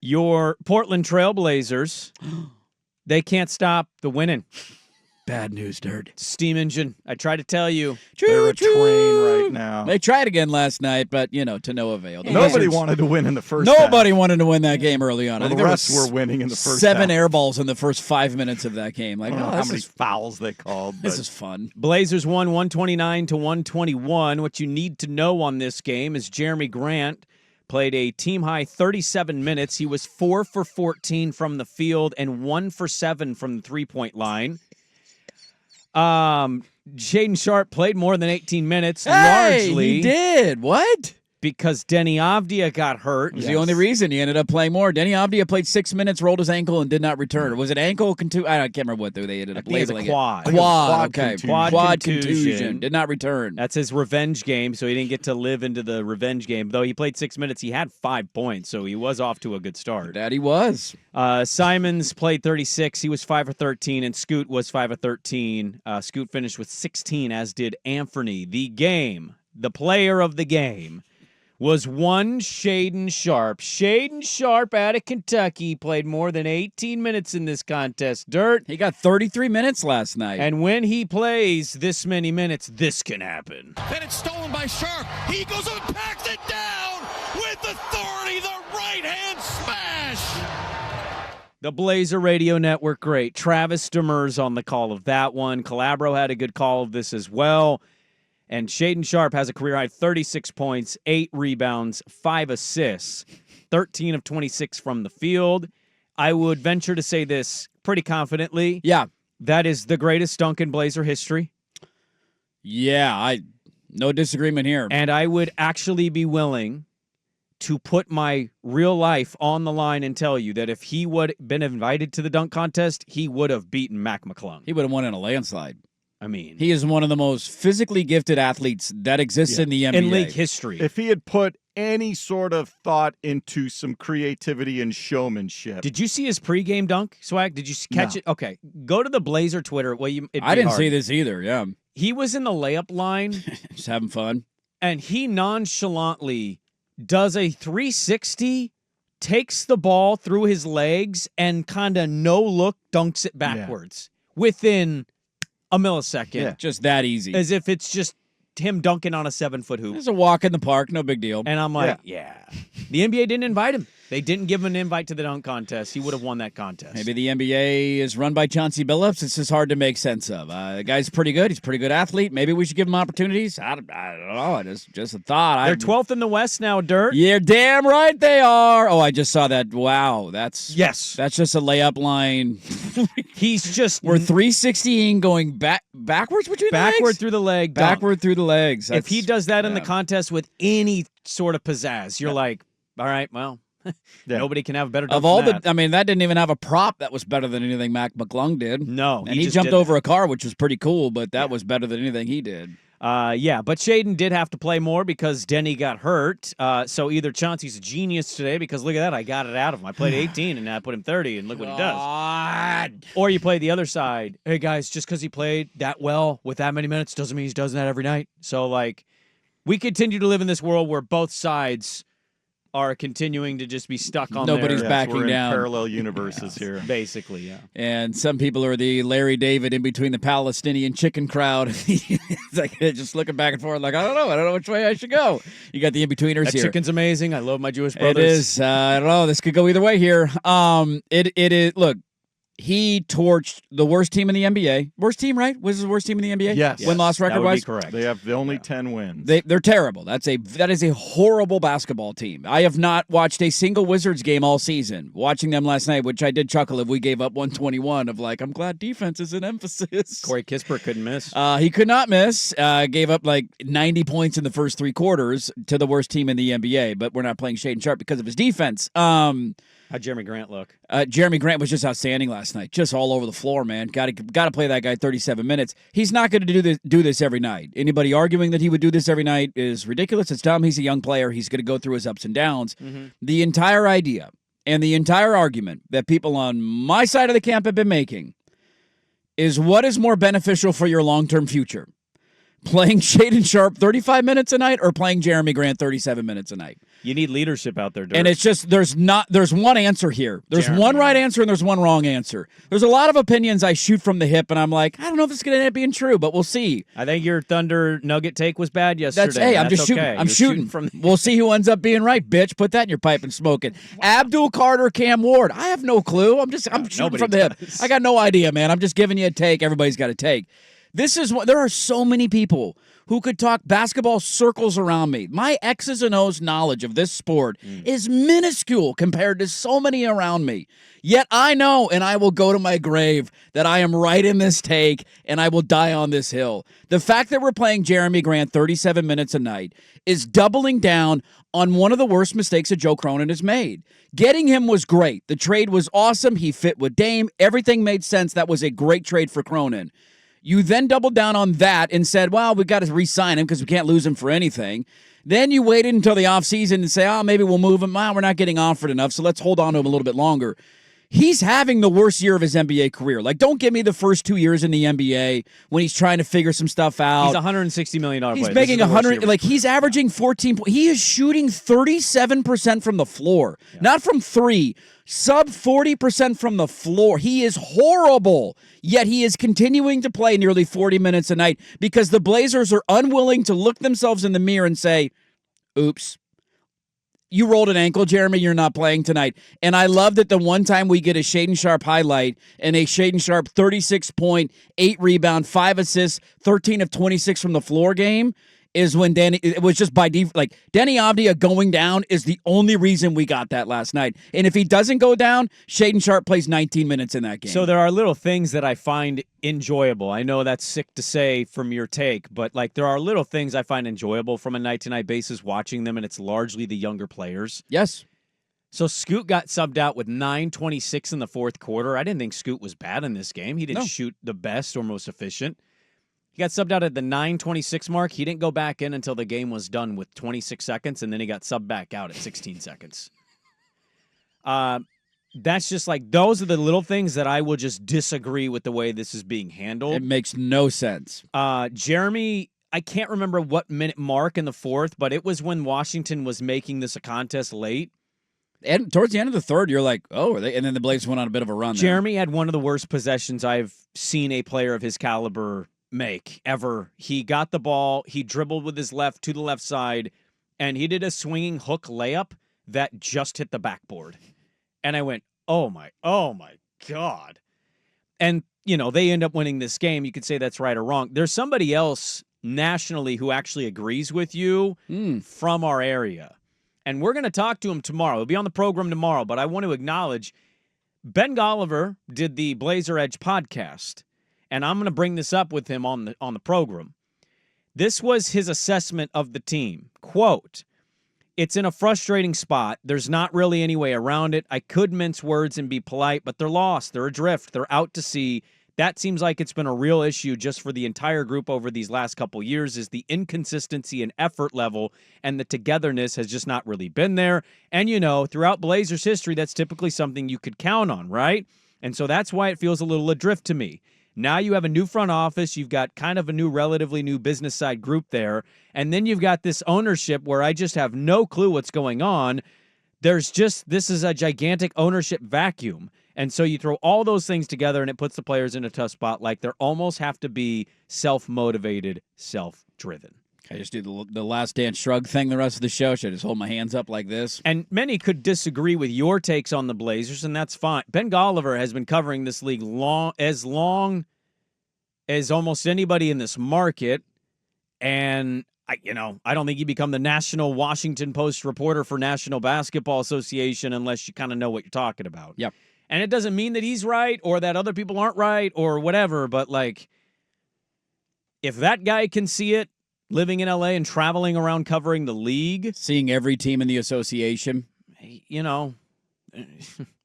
Your Portland Trailblazers, they can't stop the winning. Bad news, Dirt. Steam engine. I tried to tell you. They're a train right now. They tried again last night, but, to no avail. Nobody wanted to win in the first Nobody half. wanted to win that game early on. Well, I think the there rest was were winning in the first 7 half. air balls in the first 5 minutes of that game. Like, I don't know how many fouls they called. This is fun. Blazers won 129-121. What you need to know on this game is Jeremy Grant played a team-high 37 minutes. He was 4 for 14 from the field and 1 for 7 from the three-point line. Shadeon Sharpe played more than 18 minutes, largely. He did. What? Because Denny Avdia got hurt. It was the only reason he ended up playing more. Denny Avdia played 6 minutes, rolled his ankle, and did not return. Was it ankle contusion? I can't remember what they ended up labeling it. Quad. Quad Contusion. Did not return. That's his revenge game, so he didn't get to live into the revenge game. Though he played 6 minutes, he had 5 points, so he was off to a good start. That he was. Simons played 36. He was 5 for 13, and Scoot was 5 for 13. Scoot finished with 16, as did Anthony. The player of the game, was one Shadeon Sharpe. Shadeon Sharpe out of Kentucky played more than 18 minutes in this contest. Dirt. He got 33 minutes last night. And when he plays this many minutes, this can happen. Then it's stolen by Sharpe. He goes up and packs it down with authority. The right-hand smash. The Blazer Radio Network great. Travis Demers on the call of that one. Calabro had a good call of this as well. And Shadeon Sharpe has a career-high 36 points, 8 rebounds, 5 assists, 13 of 26 from the field. I would venture to say this pretty confidently. Yeah. That is the greatest dunk in Blazer history. Yeah, no disagreement here. And I would actually be willing to put my real life on the line and tell you that if he would have been invited to the dunk contest, he would have beaten Mac McClung. He would have won in a landslide. I mean, he is one of the most physically gifted athletes that exists in the NBA. In league history. If he had put any sort of thought into some creativity and showmanship. Did you see his pregame dunk, Swag? Did you catch it? Okay. Go to the Blazer Twitter. Well, I didn't see this either, yeah. He was in the layup line. Just having fun. And he nonchalantly does a 360, takes the ball through his legs, and kind of no-look dunks it backwards within a millisecond. Yeah, just that easy. As if it's just him dunking on a 7-foot hoop. It's a walk in the park, no big deal. And I'm like, yeah. The NBA didn't invite him. They didn't give him an invite to the dunk contest. He would have won that contest. Maybe the NBA is run by Chauncey Billups. It's just hard to make sense of. The guy's pretty good. He's a pretty good athlete. Maybe we should give him opportunities. I don't know. Just a thought. They're 12th in the West now, Dirt. Yeah, damn right they are. Oh, I just saw that. Wow, that's just a layup line. He's just we're 360ing going backwards between the legs? Backward through the leg. Backward through the legs. If he does that in the contest with any sort of pizzazz, you're like, all right, well, nobody can have a better dunk of all than that. that didn't even have a prop that was better than anything Mac McClung did. No. And he jumped over a car, which was pretty cool, but that was better than anything he did. But Shadeon did have to play more because Denny got hurt. So either Chauncey's a genius today because look at that, I got it out of him. I played 18 and I put him 30 and look what he does. Or you play the other side. Hey guys, just because he played that well with that many minutes doesn't mean he's doing that every night. So we continue to live in this world where both sides are continuing to just be stuck on Nobody's backing we're in down. Parallel universes here. Basically, yeah. And some people are the Larry David in between the Palestinian chicken crowd. It's like just looking back and forth like, I don't know which way I should go. You got the in-betweeners That here. Chicken's amazing. I love my Jewish brothers. It is. I don't know. This could go either way here. It is. Look, he torched the worst team in the NBA. Worst team, right? Was the worst team in the NBA? Yes. Win-loss record-wise? Correct. They have only 10 wins. They're terrible. That is a horrible basketball team. I have not watched a single Wizards game all season. Watching them last night, which I did chuckle if we gave up 121 of I'm glad defense is an emphasis. Corey Kispert couldn't miss. He could not miss. Gave up 90 points in the first 3 quarters to the worst team in the NBA, but we're not playing Shadeon Sharpe because of his defense. How'd Jeremy Grant look? Jeremy Grant was just outstanding last night, just all over the floor, man. Got to play that guy 37 minutes. He's not going to do this every night. Anybody arguing that he would do this every night is ridiculous. It's dumb. He's a young player. He's going to go through his ups and downs. Mm-hmm. The entire idea and the entire argument that people on my side of the camp have been making is what is more beneficial for your long-term future. Playing Shadeon Sharpe 35 minutes a night or playing Jeremy Grant 37 minutes a night? You need leadership out there, Dirk. And it's just, there's one answer here. There's Jeremy, one right answer and there's one wrong answer. There's a lot of opinions I shoot from the hip, and I'm like, I don't know if it's going to end up being true, but we'll see. I think your Thunder Nugget take was bad yesterday. I'm just shooting. Okay. I'm shooting. We'll see who ends up being right, bitch. Put that in your pipe and smoke it. Abdul Carter, Cam Ward. I have no clue. I'm shooting from the hip. I got no idea, man. I'm just giving you a take. Everybody's got a take. This is what there are so many people who could talk basketball circles around me. My X's and O's knowledge of this sport is minuscule compared to so many around me. Yet I know, and I will go to my grave, that I am right in this take, and I will die on this hill. The fact that we're playing Jeremy Grant 37 minutes a night is doubling down on one of the worst mistakes that Joe Cronin has made. Getting him was great. The trade was awesome. He fit with Dame. Everything made sense. That was a great trade for Cronin. You then doubled down on that and said, well, we've got to re-sign him because we can't lose him for anything. Then you waited until the offseason and say, oh, maybe we'll move him. Well, we're not getting offered enough, so let's hold on to him a little bit longer. He's having the worst year of his NBA career. Like, don't give me the first 2 years in the NBA when he's trying to figure some stuff out. He's a $160 million player. He's making 100. Like, he's averaging 14 points. He is shooting 37% from the floor, not from three. Sub 40% from the floor. He is horrible, yet he is continuing to play nearly 40 minutes a night because the Blazers are unwilling to look themselves in the mirror and say, oops, you rolled an ankle, Jeremy, you're not playing tonight. And I love that the one time we get a Shadeon Sharpe highlight and a Shadeon Sharpe 36 point, 8 rebound, 5 assists, 13 of 26 from the floor game is when it was just by default. Like, Denny Avdia going down is the only reason we got that last night. And if he doesn't go down, Shadeon Sharpe plays 19 minutes in that game. So there are little things that I find enjoyable. I know that's sick to say from your take, but like there are little things I find enjoyable from a night-to-night basis watching them, and it's largely the younger players. Yes. So Scoot got subbed out with 9:26 in the fourth quarter. I didn't think Scoot was bad in this game. He didn't shoot the best or most efficient. He got subbed out at the 9:26 mark. He didn't go back in until the game was done with 26 seconds, and then he got subbed back out at 16 seconds. That's just like, those are the little things that I will just disagree with the way this is being handled. It makes no sense. Jeremy, I can't remember what minute mark in the fourth, but it was when Washington was making this a contest late. And towards the end of the third, you're like, oh, are they? And then the Blazers went on a bit of a run there. Jeremy had one of the worst possessions I've seen a player of his caliber make ever. He got the ball, he dribbled with his left to the left side, and he did a swinging hook layup that just hit the backboard. And I went, oh my God. And, you know, they end up winning this game. You could say that's right or wrong. There's somebody else nationally who actually agrees with you from our area. And we're going to talk to him tomorrow. He'll be on the program tomorrow, but I want to acknowledge Ben Golliver did the Blazer Edge podcast. And I'm going to bring this up with him on the program. This was his assessment of the team. Quote, it's in a frustrating spot. There's not really any way around it. I could mince words and be polite, but they're lost. They're adrift. They're out to sea. That seems like it's been a real issue just for the entire group over these last couple years, is the inconsistency and effort level, and the togetherness has just not really been there. And, you know, throughout Blazers history, that's typically something you could count on, right? And so that's why it feels a little adrift to me. Now you have a new front office. You've got kind of a relatively new business side group there. And then you've got this ownership where I just have no clue what's going on. This is a gigantic ownership vacuum. And so you throw all those things together and it puts the players in a tough spot. Like, they almost have to be self-motivated, self-driven. I just do the last dance shrug thing the rest of the show. Should I just hold my hands up like this? And many could disagree with your takes on the Blazers, and that's fine. Ben Golliver has been covering this league long as almost anybody in this market, and I don't think you become the national Washington Post reporter for National Basketball Association unless you kind of know what you're talking about. Yep. And it doesn't mean that he's right or that other people aren't right or whatever, but like, if that guy can see it, living in L.A. and traveling around covering the league. Seeing every team in the association. You know,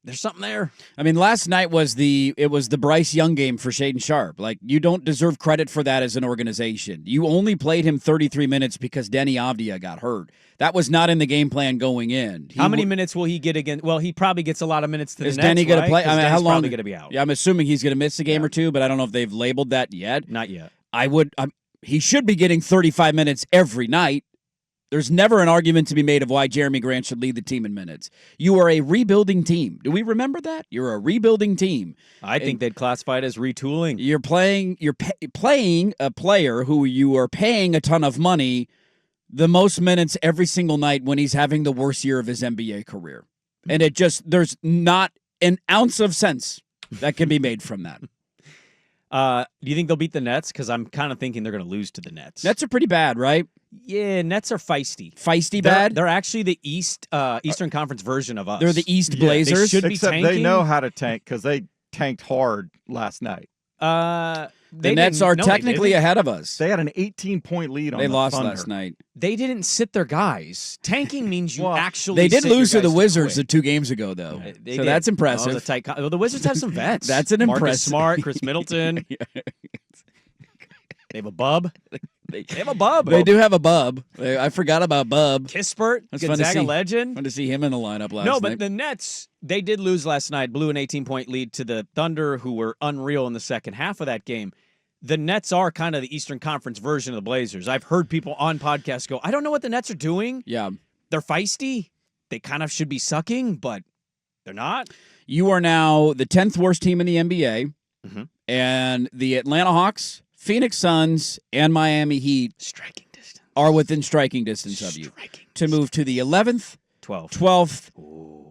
there's something there. I mean, last night was the Bryce Young game for Shadeon Sharpe. Like, you don't deserve credit for that as an organization. You only played him 33 minutes because Denny Avdia got hurt. That was not in the game plan going in. How many minutes will he get again? Well, he probably gets a lot of minutes to the Nets, Denny going to play? I mean, how long? Probably going to be out. Yeah, I'm assuming he's going to miss a game or two, but I don't know if they've labeled that yet. Not yet. he should be getting 35 minutes every night. There's never an argument to be made of why Jeremy Grant should lead the team in minutes. You are a rebuilding team. Do we remember that? You're a rebuilding team. I think they'd classify it as retooling. You're playing a player who you are paying a ton of money the most minutes every single night when he's having the worst year of his NBA career. And there's not an ounce of sense that can be made from that. Do you think they'll beat the Nets? Because I'm kind of thinking they're going to lose to the Nets. Nets are pretty bad, right? Yeah, Nets are feisty. Bad? They're actually the Eastern Conference version of us. They're the East Yeah, Blazers. they should be Except tanking. they know how to tank because they tanked hard last night. The Nets are technically ahead of us. They had an 18-point lead on They the lost Thunder. last night. They didn't sit their guys. Tanking means you actually. They did sit your lose to the guys Wizards quit. 2 games ago, though. They So did. that's impressive. That was a tight well, the Wizards have some vets. That's an Marcus impressive. Smart, Chris Middleton. They have a bub. They have a bub. They do have a bub. I forgot about Bub. Kispert, That's fun to Gonzaga see. legend. Fun to see him in the lineup last No, night. but the Nets, they did lose last night, blew an 18-point lead to the Thunder, who were unreal in the second half of that game. The Nets are kind of the Eastern Conference version of the Blazers. I've heard people on podcasts go, I don't know what the Nets are doing. Yeah. They're feisty. They kind of should be sucking, but they're not. You are now the 10th worst team in the NBA, Mhm. and the Atlanta Hawks, Phoenix Suns, and Miami Heat Striking distance. are within striking distance of you Striking to move to the 11th, 12. 12th,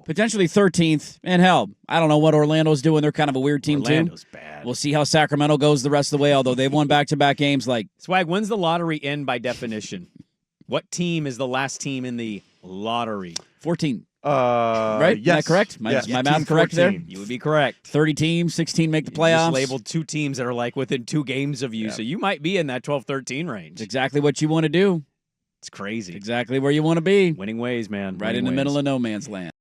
potentially 13th, and hell, I don't know what Orlando's doing. They're kind of a weird team, Orlando's too. bad. We'll see how Sacramento goes the rest of the way, although they've won back-to-back games. Like Swag, when's the lottery end by definition? What team is the last team in the lottery? 14. Right? Is that correct? Yes. My math correct there? You would be correct. 30 teams, 16 make the You playoffs. just labeled 2 teams that are like within 2 games of you, so you might be in that 12-13 range. It's exactly what you want to do. It's crazy. Exactly where you want to be. Winning ways, man. Right Winning in the ways. middle of no man's land.